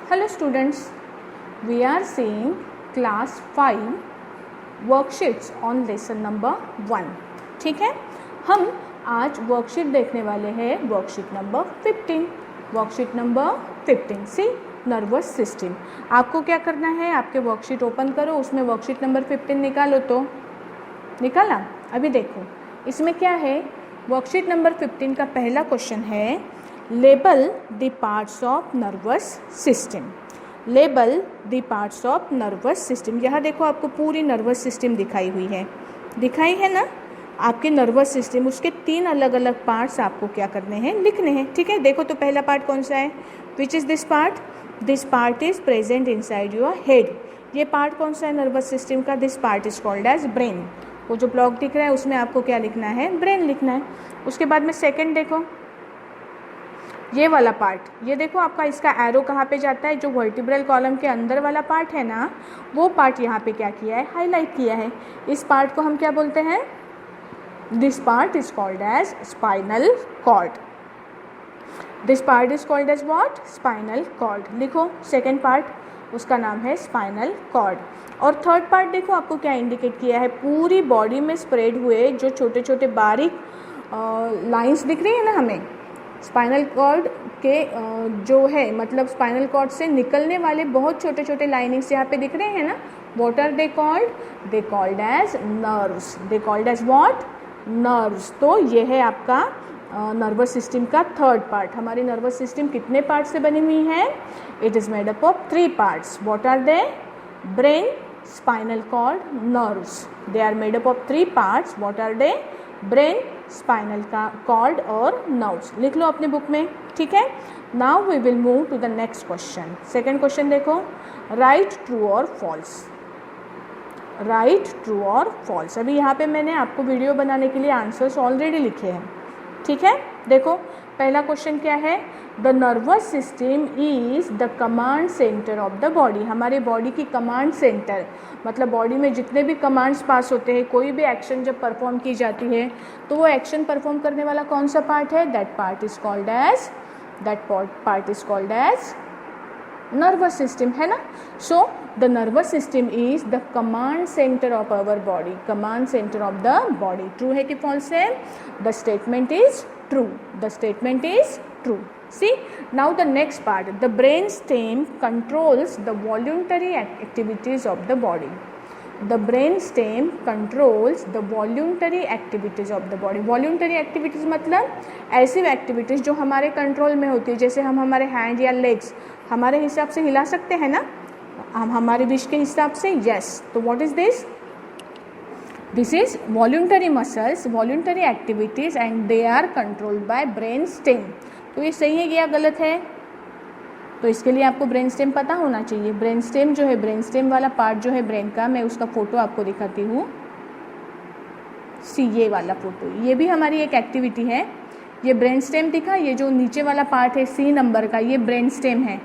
Hello students, we are seeing class 5 worksheets on lesson number 1. ठीक है, हम आज वर्कशीट देखने वाले हैं वर्कशीट नंबर 15. वर्कशीट नंबर 15 सी नर्वस सिस्टम. आपको क्या करना है, आपके वर्कशीट ओपन करो, उसमें वर्कशीट नंबर 15 निकालो. तो निकाला. अभी देखो इसमें क्या है. वर्कशीट नंबर 15 का पहला क्वेश्चन है label the parts of nervous system. Label the parts of nervous system. यहाँ देखो आपको पूरी नर्वस सिस्टम दिखाई हुई है, दिखाई है ना आपके नर्वस सिस्टम. उसके 3 अलग अलग पार्ट्स आपको क्या करने हैं, लिखने हैं. ठीक है, देखो तो पहला पार्ट कौन सा है. Which is this part. This part is present inside your head. ये पार्ट कौन सा है नर्वस सिस्टम का. This part is called as brain. वो जो ब्लॉक दिख रहा है उसमें आपको क्या लिखना है, ब्रेन लिखना है. उसके बाद में सेकेंड देखो ये वाला पार्ट, ये देखो आपका इसका एरो कहाँ पे जाता है. जो वर्टिब्रल कॉलम के अंदर वाला पार्ट है ना, वो पार्ट यहाँ पे क्या किया है, हाईलाइट किया है. इस पार्ट को हम क्या बोलते हैं. This part is called as spinal cord. This part is called as what, spinal cord. लिखो सेकेंड पार्ट, उसका नाम है स्पाइनल कॉर्ड. और थर्ड पार्ट देखो आपको क्या इंडिकेट किया है. पूरी बॉडी में स्प्रेड हुए जो छोटे छोटे बारीक लाइंस दिख रही है ना हमें, स्पाइनल कॉर्ड के जो है मतलब स्पाइनल कॉर्ड से निकलने वाले बहुत छोटे छोटे लाइनिंग्स यहाँ पे दिख रहे हैं ना. What are they called, they called as nerves. They called as what, nerves. तो ये है आपका नर्वस सिस्टम का थर्ड पार्ट. हमारी नर्वस सिस्टम कितने पार्ट से बनी हुई है. It is made up of 3 parts. What are they, brain, spinal cord, nerves. They are made up of 3 parts. What are they, brain, spinal cord और nerves. लिख लो अपने बुक में. ठीक है, now we will move to the next question. Second question देखो, right true और false. Right true और फॉल्स. अभी यहाँ पे मैंने आपको वीडियो बनाने के लिए आंसर्स ऑलरेडी लिखे हैं. ठीक है, देखो पहला क्वेश्चन क्या है. The nervous system is the command centre of the body. हमारे बॉडी की कमांड सेंटर मतलब बॉडी में जितने भी कमांड्स पास होते हैं, कोई भी एक्शन जब परफॉर्म की जाती है तो वो एक्शन परफॉर्म करने वाला कौन सा पार्ट है, that part is called as, that part is called as nervous system, है ना. So the nervous system is the command centre of our body. Command centre of the body. True है कि false है. The statement is true. The statement is true. See, now the next part, the brain stem controls the voluntary activities of the body. The brain stem controls the voluntary activities of the body. Voluntary activities मतलब ऐसी activities जो हमारे control में होती है. जैसे हम हमारे हैंड या लेग्स हमारे हिसाब से हिला सकते हैं ना, हम हमारे विश के हिसाब से. यस, तो what is this. This is voluntary muscles, voluntary activities and they are controlled by brain stem. तो ये सही है या गलत है. तो इसके लिए आपको ब्रेन स्टेम पता होना चाहिए. ब्रेन स्टेम जो है, ब्रेन स्टेम वाला पार्ट जो है ब्रेन का, मैं उसका फ़ोटो आपको दिखाती हूँ. सी ये वाला फ़ोटो, ये भी हमारी एक एक्टिविटी है. ये ब्रेन स्टेम दिखा, ये जो नीचे वाला पार्ट है सी नंबर का, ये ब्रेन स्टेम है.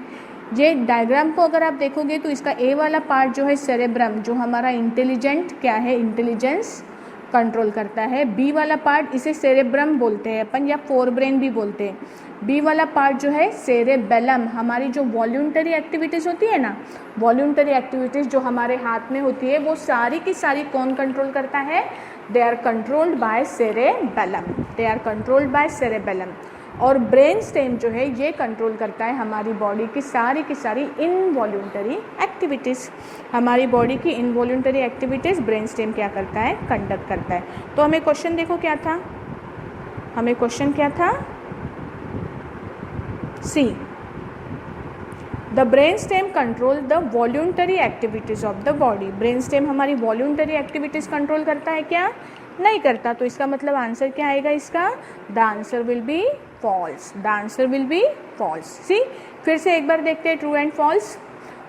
ये डायग्राम को अगर आप देखोगे तो इसका ए वाला पार्ट जो है सेरेब्रम, जो हमारा इंटेलिजेंट क्या है, इंटेलिजेंस कंट्रोल करता है. बी वाला पार्ट इसे सेरेब्रम बोलते हैं अपन, या फोर ब्रेन भी बोलते हैं. बी वाला पार्ट जो है सेरेबेलम, हमारी जो वॉल्यूंटरी एक्टिविटीज़ होती है ना, वॉल्यूंटरी एक्टिविटीज़ जो हमारे हाथ में होती है वो सारी की सारी कौन कंट्रोल करता है, they are controlled by cerebellum. They are controlled by cerebellum. और ब्रेन स्टेम जो है ये कंट्रोल करता है हमारी बॉडी की सारी इनवॉल्यूंटरी एक्टिविटीज़. हमारी बॉडी की इनवॉल्यूंटरी एक्टिविटीज़ ब्रेन स्टेम क्या करता है, कंडक्ट करता है. तो हमें क्वेश्चन देखो क्या था, हमें क्वेश्चन क्या था. See, the brain stem control the voluntary activities of the body. Brain stem हमारी वॉल्यूंटरी एक्टिविटीज़ कंट्रोल करता है क्या, नहीं करता. तो इसका मतलब आंसर क्या आएगा इसका, the answer will be false. The answer will be false. See, फिर से एक बार देखते हैं true and false.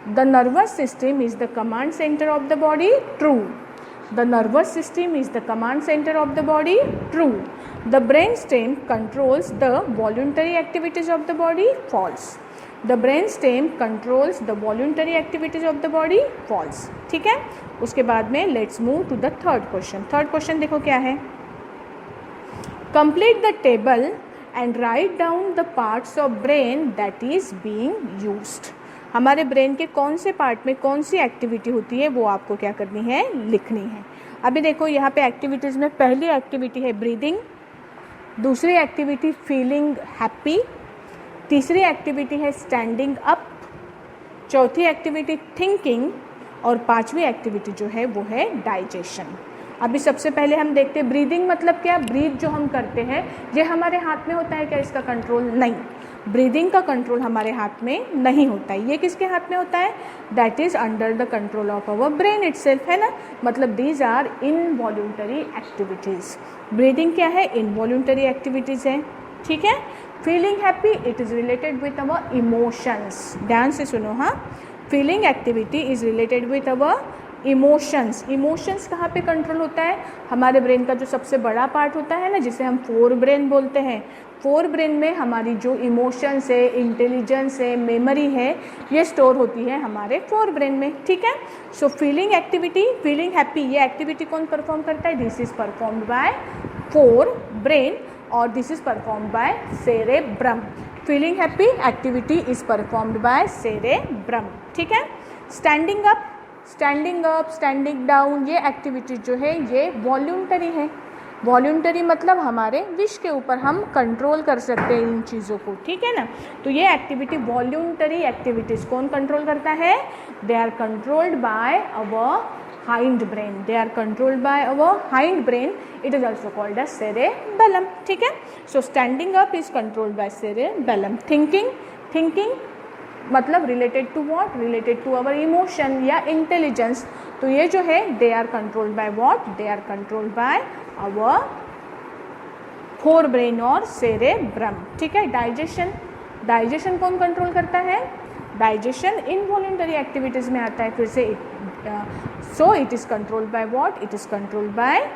The nervous system is the command centre of the body. True. The nervous system is the command centre of the body. True. The brain stem controls the voluntary activities of the body. False. The brain stem controls the voluntary activities of the body. False. ठीक है, उसके बाद में let's move to the third question. Third question देखो क्या है. Complete the table and write down the parts of brain that is being used. हमारे brain के कौन से पार्ट में कौन सी एक्टिविटी होती है वो आपको क्या करनी है, लिखनी है। अभी देखो यहाँ पे एक्टिविटीज़ में पहली एक्टिविटी है ब्रीदिंग, दूसरी एक्टिविटी फीलिंग हैप्पी, तीसरी एक्टिविटी है स्टैंडिंग अप, चौथी एक्टिविटी थिंकिंग और पांचवी एक्टिविटी जो है वो है डाइजेशन। अभी सबसे पहले हम देखते हैं ब्रीदिंग मतलब क्या। ब्रीथ जो हम करते हैं ये हमारे हाथ में होता है क्या इसका कंट्रोल? नहीं, ब्रीदिंग का कंट्रोल हमारे हाथ में नहीं होता है। ये किसके हाथ में होता है? That is under the control of our brain itself, है ना। मतलब these are involuntary activities. Breathing क्या है? इनवॉल्यूंटरी एक्टिविटीज़ है, ठीक है। Feeling happy it is related with our emotions, ध्यान से सुनो। हाँ, feeling activity is related with our emotions. Emotions कहाँ पे कंट्रोल होता है? हमारे ब्रेन का जो सबसे बड़ा पार्ट होता है ना, जिसे हम फोर ब्रेन बोलते हैं। फोर ब्रेन में हमारी जो इमोशंस है, इंटेलिजेंस है, मेमोरी है, ये स्टोर होती है हमारे फोर ब्रेन में, ठीक है। So feeling activity, feeling happy, ये एक्टिविटी कौन परफॉर्म करता है? This is performed by forebrain और this is performed by cerebrum. Feeling happy activity is performed by cerebrum, ठीक है। स्टैंडिंग अप, स्टैंडिंग डाउन, ये एक्टिविटी जो है ये वॉल्यूंटरी है। वॉल्यूंटरी मतलब हमारे विश के ऊपर हम कंट्रोल कर सकते हैं इन चीज़ों को, ठीक है ना। तो ये एक्टिविटी वॉल्यूंटरी एक्टिविटीज़ कौन कंट्रोल करता है? They are controlled by our hindbrain, they are controlled by our hindbrain, it is also called as cerebellum, ठीक है। So standing up is controlled by cerebellum. Thinking मतलब related to what? Related to our emotion या intelligence. तो ये जो है they are controlled by what? They are controlled by our forebrain और cerebrum, ठीक है। डाइजेशन कौन कंट्रोल करता है? डाइजेशन इनवॉल्यूंटरी एक्टिविटीज में आता है फिर से। सो it is controlled by what? It is controlled by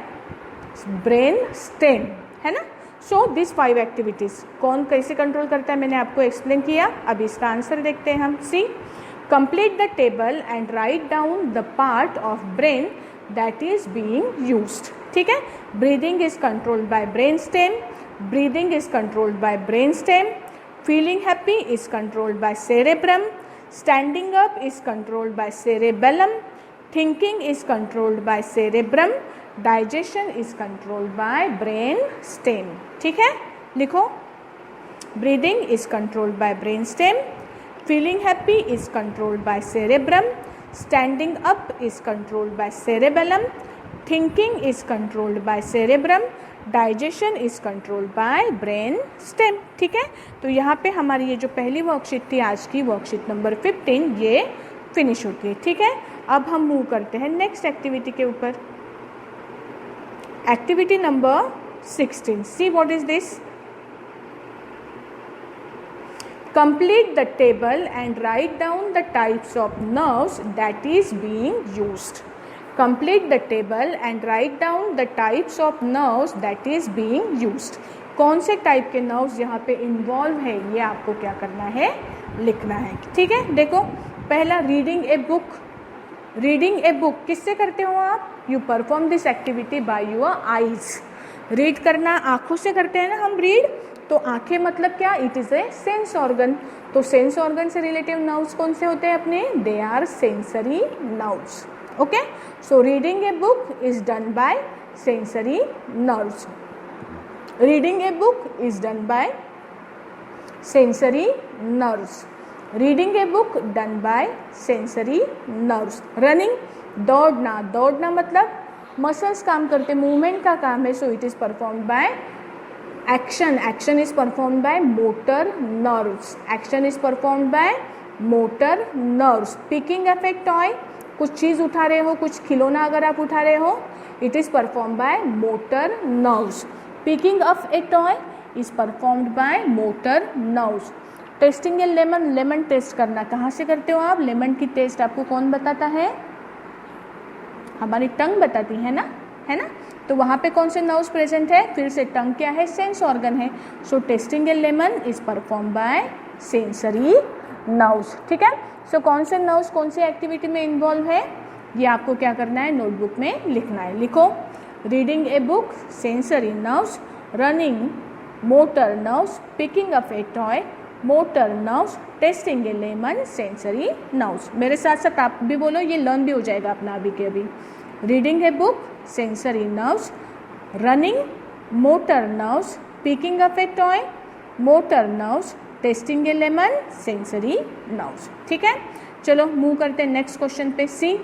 brain stem, है ना। सो दिस 5 एक्टिविटीज़ कौन कैसे कंट्रोल करता है मैंने आपको एक्सप्लेन किया। अब इसका आंसर देखते हैं हम। See, complete the table and write down the part of brain that is being used, ठीक है। Breathing is controlled by brain stem, breathing is controlled by brain stem, feeling happy is controlled by cerebrum, standing up is controlled by cerebellum, thinking is controlled by cerebrum, digestion is controlled by brain stem, ठीक है। लिखो, breathing is controlled by brain stem, feeling happy is controlled by cerebrum, standing up is controlled by cerebellum, thinking is controlled by cerebrum, digestion is controlled by brain stem, ठीक है। तो यहाँ पे हमारी ये जो पहली वर्कशीट थी आज की, वर्कशीट नंबर 15, ये फिनिश होती है, ठीक है। अब हम मूव करते हैं नेक्स्ट एक्टिविटी के ऊपर। Activity number 16. See what is this? Complete the table and write down the types of nerves that is being used. Complete the table and write down the types of nerves that is being used. कौन से type के nerves यहाँ पे involve है ये आपको क्या करना है? लिखना है, ठीक है। देखो, पहला reading a book. Reading a book किससे करते हो आप? You perform this activity by your eyes. Read करना आँखों से करते हैं ना हम रीड, तो आँखें मतलब क्या? It is a sense organ. तो सेंस ऑर्गन से रिलेटिव नर्व्स कौन से होते हैं अपने? They are sensory nerves, okay. So reading a book is done by sensory nerves. Reading a book is done by sensory nerves. Reading a book done by sensory nerves. Running, दौड़ना मतलब muscles काम करते, movement का काम है, so it is performed by action is performed by motor nerves. Action is performed by motor nerves. Picking up a toy, कुछ चीज़ उठा रहे हो, कुछ खिलौना अगर आप उठा रहे हो, it is performed by motor nerves. Picking up a toy is performed by motor nerves. Testing a lemon test करना कहाँ से करते हो आप? लेमन की टेस्ट आपको कौन बताता है? हमारी टंग बताती है ना, है ना। तो वहाँ पे कौन से नर्व्स प्रेजेंट है? फिर से टंग क्या है? सेंस ऑर्गन है। सो testing a lemon is perform by sensory nerves, ठीक है। सो कौन से नर्व्स कौन सी एक्टिविटी में इन्वॉल्व है ये आपको क्या करना है? नोटबुक में लिखना है। लिखो, reading a book sensory nerves, running motor nerves, picking up a toy motor nerves, testing a lemon, sensory nerves. मेरे साथ साथ आप भी बोलो, ये लर्न भी हो जाएगा अपना अभी के अभी। Reading a book, sensory nerves, running, motor nerves, picking up a toy, motor nerves, testing a lemon, sensory nerves. ठीक है, चलो मूव करते हैं नेक्स्ट क्वेश्चन पे। See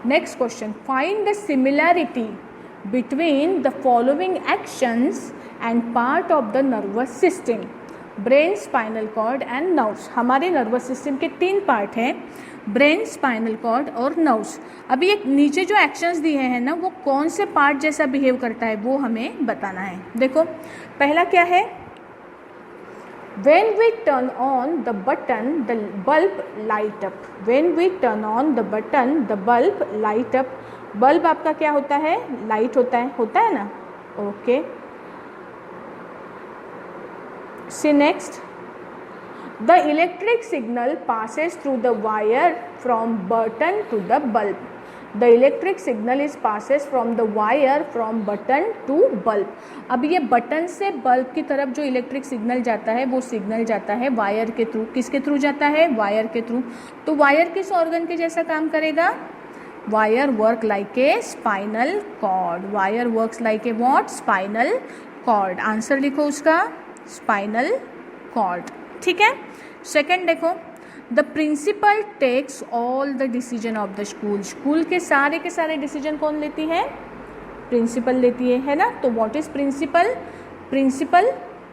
next question, find the similarity between the following actions and part of the nervous system, brain, spinal cord and nerves. हमारे nervous system के 3 part हैं, brain, spinal cord और नर्व्स। अभी एक नीचे जो एक्शंस दिए हैं ना, वो कौन से पार्ट जैसा बिहेव करता है वो हमें बताना है। देखो पहला क्या है, when we turn on the button the bulb light up, when we turn on the button the bulb light up। Bulb आपका क्या होता है, लाइट होता है ना, okay. See next, the electric signal passes through the wire from button to the bulb, the electric signal is passes from the wire from button to bulb। अब ये button से बल्ब की तरफ जो इलेक्ट्रिक सिग्नल जाता है वो signal जाता है वायर के थ्रू। किसके थ्रू जाता है, वायर के थ्रू। तो वायर किस ऑर्गन के जैसा काम करेगा, wire work like a spinal cord, wire works like a what, spinal cord. Answer लिखो उसका, स्पाइनल कॉर्ड। ठीक है, सेकंड देखो, the principal takes all the decision of the school, school के सारे डिसीजन कौन लेती है, प्रिंसिपल लेती है ना। तो व्हाट इज प्रिंसिपल, प्रिंसिपल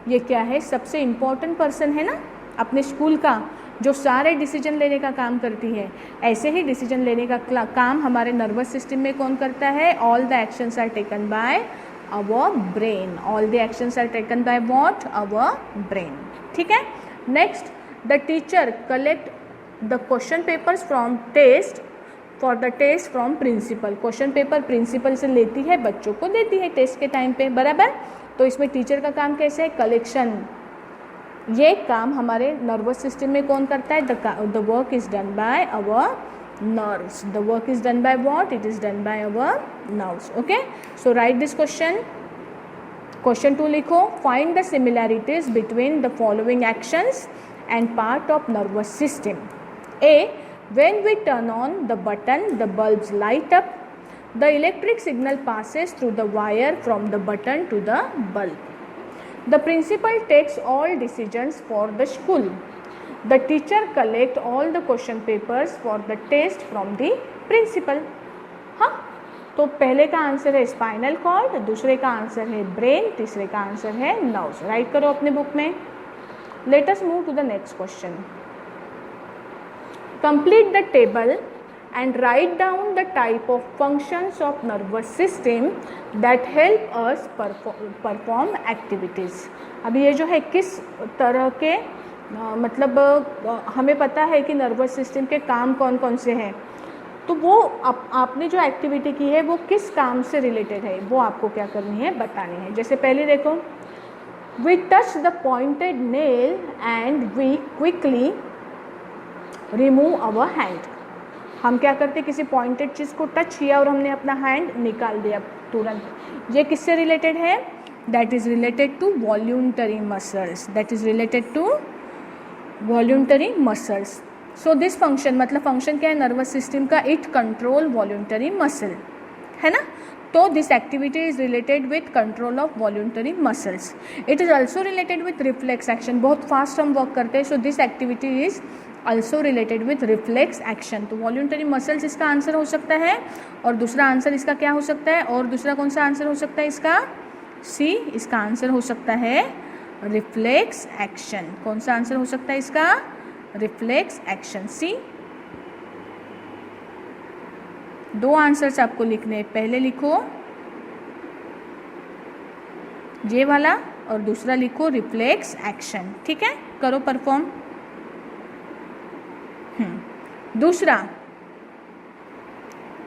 ये क्या है, सबसे इम्पॉर्टेंट पर्सन है ना अपने स्कूल का, जो सारे डिसीजन लेने का काम करती है। ऐसे ही डिसीजन लेने का काम हमारे नर्वस सिस्टम में कौन करता है, all the actions are taken by our brain, all the actions are taken by what, our brain. ठीक है, next, the teacher collect the question papers from test for the test from principal, question paper principal से लेती है, बच्चों को देती है test के टाइम पे, बराबर। तो इसमें टीचर का काम कैसे है, कलेक्शन। ये काम हमारे नर्वस सिस्टम में कौन करता है, the work is done by our nerves, the work is done by what, it is done by our nerves। okay, so write this question। question 2 लिखो, find the similarities between the following actions and part of nervous system। A, when we turn on the button the bulbs light up, the electric signal passes through the wire from the button to the bulb, the principal takes all decisions for the school, the teacher collect all the question papers for the test from the principal। हाँ, तो पहले का answer है spinal cord, दूसरे का answer है brain, तीसरे का आंसर है नर्व्स। राइट करो अपने बुक में। Let us move to the next question. Complete the table and write down the type of functions of nervous system that help us perform activities। अभी ये जो है किस तरह के मतलब हमें पता है कि नर्वस सिस्टम के काम कौन कौन से हैं, तो वो आपने जो एक्टिविटी की है वो किस काम से रिलेटेड है वो आपको क्या करनी है, बतानी है। जैसे पहले देखो, we touch the pointed nail and we quickly remove our hand. हम क्या करते, किसी पॉइंटेड चीज़ को टच किया और हमने अपना हैंड निकाल दिया तुरंत। ये किससे रिलेटेड है, that is related to voluntary muscles, that is related to voluntary muscles. So this function, मतलब फंक्शन क्या है नर्वस सिस्टम का, इट कंट्रोल वॉल्यूंटरी मसल, है ना। तो this activity is related with control of voluntary muscles. It is also related with reflex action, बहुत fast हम work करते हैं। So this activity is also related with reflex action. तो voluntary muscles इसका answer हो सकता है, और दूसरा आंसर इसका क्या हो सकता है, और दूसरा कौन सा आंसर हो सकता है इसका, सी। इसका आंसर हो सकता है रिफ्लेक्स एक्शन। कौन सा आंसर हो सकता है इसका, रिफ्लेक्स एक्शन, सी। 2 आंसर्स आपको लिखने हैं, पहले लिखो ये वाला और दूसरा लिखो रिफ्लेक्स एक्शन। ठीक है, करो परफॉर्म। दूसरा,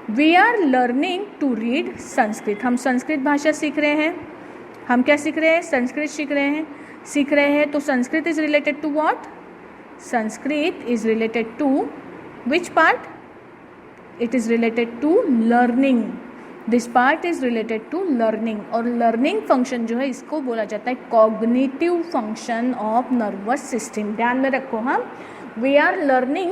we are learning to read Sanskrit. हम संस्कृत भाषा सीख रहे हैं। हम क्या सीख रहे हैं, संस्कृत सीख रहे हैं। तो Sanskrit is related to what, Sanskrit is related to which part, it is related to learning. This part is related to learning, और लर्निंग फंक्शन जो है इसको बोला जाता है cognitive function of nervous system. ध्यान में रखो, हम we are learning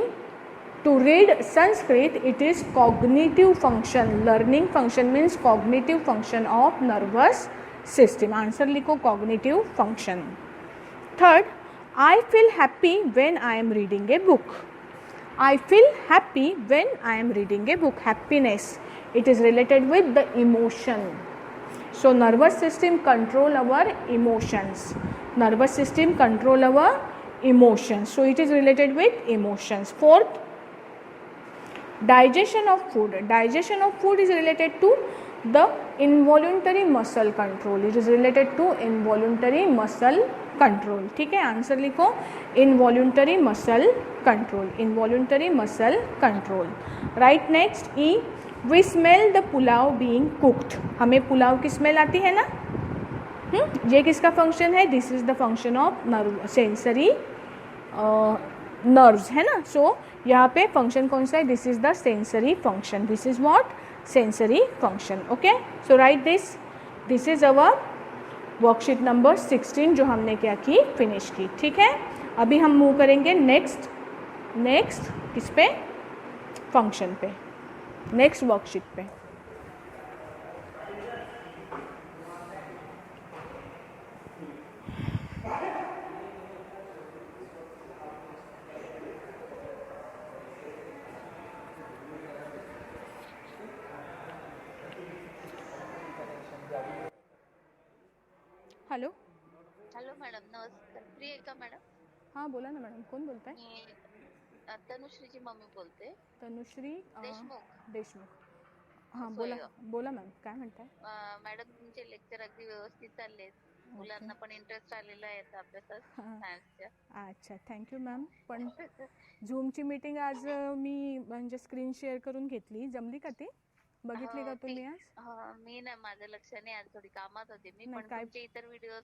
to read Sanskrit, it is cognitive function. Learning function means cognitive function of nervous system. Answer लिखो, cognitive function. Third, I feel happy when I am reading a book. I feel happy when I am reading a book. Happiness, it is related with the emotion. So nervous system control our emotions. Nervous system control our emotions. So it is related with emotions. Fourth, digestion of food. Digestion of food is related to the involuntary muscle control. It is related to involuntary muscle control. ठीक है, answer लिखो, involuntary muscle control, involuntary muscle control. Right, next E, we smell the pulao being cooked. हमें पुलाव की smell आती है ना। ये किसका फंक्शन है? This is the function of nerve, sensory nerves, है ना। सो यहाँ पे फंक्शन कौन सा है? This is the sensory function. This is what? Sensory function. Okay, so right this, this is our worksheet number 16 जो हमने क्या की, फिनिश की। ठीक है, अभी हम मूव करेंगे नेक्स्ट किस पे? फंक्शन पे, नेक्स्ट वर्कशीट पे। हेलो हॅलो मॅडम, नमस्कार. फ्री आहे का मॅडम? हाँ बोला ना मॅडम, कोण बोलताय? मी तनुश्रीची मम्मी बोलते. तनुश्री देशमुख। हां बोला सोय. बोला मॅम, काय म्हणताय? मॅडम, तुमचे लेक्चर अगदी व्यवस्थित चाललेत. मुलांना पण इंटरेस्ट आलेला आहे आता अभ्यासात सायन्सच्या. अच्छा, थँक्यू मॅम. पण झूमची मीटिंग आज मी म्हणजे स्क्रीन शेअर करून घेतली, जमली का ती? बघितली का तुम्ही आज? मी ना, माझं लक्ष नाही, आज थोडी कामात होते मी. पण काय तुमचे इतर व्हिडिओ